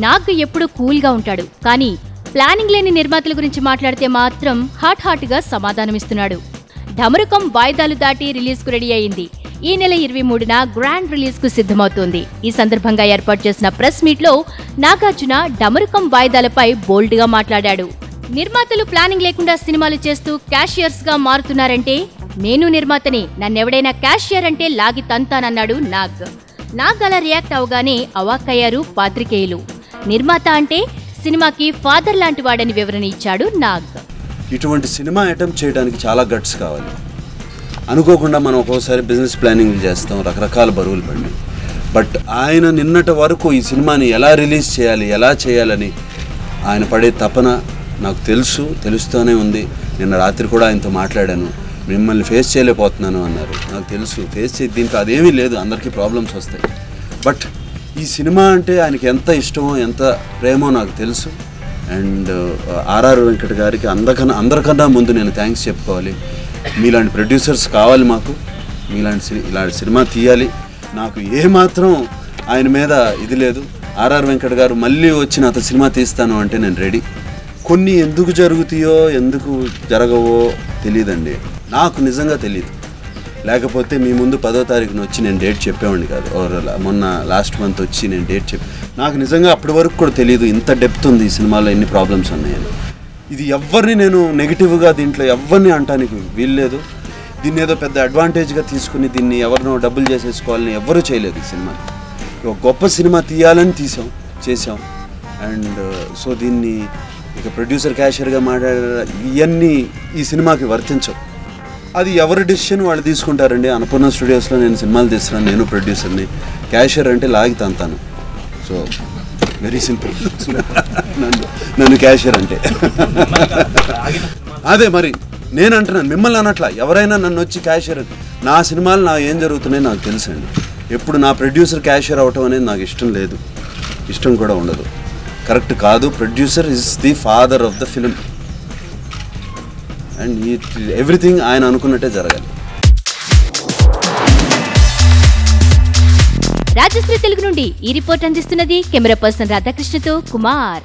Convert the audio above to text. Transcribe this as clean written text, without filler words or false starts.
నాగ్ ఎప్పుడు కూల్గా ఉంటాడు, కానీ ప్లానింగ్ లేని నిర్మాతల గురించి మాట్లాడితే మాత్రం హాట్గా సమాధానమిస్తున్నాడు. ఢమరుకం వాయిదాలు దాటి రిలీజ్కు రెడీ అయింది. ఈ నెల 23న గ్రాండ్ రిలీజ్కు సిద్ధమవుతోంది. ఈ సందర్భంగా ఏర్పాటు చేసిన ప్రెస్ మీట్లో నాగార్జున ఢమరుకం వాయిదాలపై బోల్డ్గా మాట్లాడాడు. నిర్మాతలు ప్లానింగ్ లేకుండా సినిమాలు చేస్తూ క్యాషియర్స్గా మారుతున్నారంటే నేను నిర్మాతని, నన్నెవడైనా క్యాషియర్ అంటే లాగి తంతానన్నాడు నాగ్ అలా రియాక్ట్ అవగానే అవాక్కయ్యారు పాత్రికేయులు. నిర్మాత అంటే సినిమాకి ఫాదర్ లాంటి వాడని వివరణ ఇచ్చాడు నాగ్. ఇటువంటి సినిమా అటెంప్ట్ చేయడానికి చాలా గట్స్ కావాలి. అనుకోకుండా మనం ఒక్కోసారి బిజినెస్ ప్లానింగ్ చేస్తాం, రకరకాల బరువులు పడి. బట్ ఆయన నిన్నటి వరకు ఈ సినిమాని ఎలా రిలీజ్ చేయాలి, ఎలా చేయాలని ఆయన పడే తపన నాకు తెలుస్తూనే ఉంది. నిన్న రాత్రి కూడా ఆయనతో మాట్లాడాను. మిమ్మల్ని ఫేస్ చేయలేకపోతున్నాను అన్నారు. నాకు తెలుసు ఫేస్ చేసి దీంట్లో అదేమీ లేదు, అందరికీ ప్రాబ్లమ్స్ వస్తాయి. బట్ ఈ సినిమా అంటే ఆయనకి ఎంత ఇష్టమో ఎంత ప్రేమో నాకు తెలుసు. అండ్ ఆర్ఆర్ వెంకట్ గారికి అందరికన్నా ముందు నేను థ్యాంక్స్ చెప్పుకోవాలి. మీలాంటి ప్రొడ్యూసర్స్ కావాలి మాకు, ఇలాంటి సినిమా తీయాలి. నాకు ఏమాత్రం ఆయన మీద ఇది లేదు. ఆర్ఆర్ వెంకట్ గారు మళ్ళీ వచ్చి నాతో సినిమా తీస్తాను అంటే నేను రెడీ. కొన్ని ఎందుకు జరుగుతాయో ఎందుకు జరగవో తెలియదండి, నాకు నిజంగా తెలియదు. లేకపోతే మీ ముందు 10వ తారీఖున వచ్చి నేను డేట్ చెప్పేవాడిని కాదు. మొన్న లాస్ట్ మంత్ వచ్చి నేను డేట్ నాకు నిజంగా అప్పటి వరకు కూడా తెలియదు ఇంత డెప్త్ ఉంది ఈ సినిమాలో, ఎన్ని ప్రాబ్లమ్స్ ఉన్నాయని. ఇది ఎవరిని నేను నెగిటివ్గా దీంట్లో ఎవరిని అంటానికి వీల్లేదు. దీన్ని ఏదో పెద్ద అడ్వాంటేజ్గా తీసుకుని దీన్ని ఎవరినో డబ్బులు చేసేసుకోవాలని ఎవ్వరూ చేయలేదు. ఈ సినిమా ఒక గొప్ప సినిమా తీయాలని చేసాం. అండ్ సో దీన్ని ఇక ప్రొడ్యూసర్ క్యాషియర్గా మాట్లాడారు, ఇవన్నీ ఈ సినిమాకి వర్తించవు. అది ఎవరి డెసిషన్ వాళ్ళు తీసుకుంటారండి. అన్నపూర్ణ స్టూడియోస్లో నేను సినిమాలు తీస్తున్నాను, నేను ప్రొడ్యూసర్ని. క్యాషియర్ అంటే లాగి తంతాను. So very simple. నన్ను క్యాషియర్ అంటే అదే మరి నేను అంటున్నాను, మిమ్మల్ని అనట్లా. ఎవరైనా నన్ను వచ్చి క్యాషియర్, నా సినిమాలు నా ఏం జరుగుతున్నాయో నాకు తెలుసండి. ఎప్పుడు నా ప్రొడ్యూసర్ క్యాషియర్ అవటం అనేది నాకు ఇష్టం లేదు, ఇష్టం కూడా ఉండదు, కరెక్ట్ కాదు. Producer is the father of the film and everything ఆయన అనుకున్నట్టే జరగాలి. రాజశ్రీ తెలుగు నుండి ఈ రిపోర్ట్ అందిస్తున్నది కెమెరా పర్సన్ రాధాకృష్ణతో కుమార్.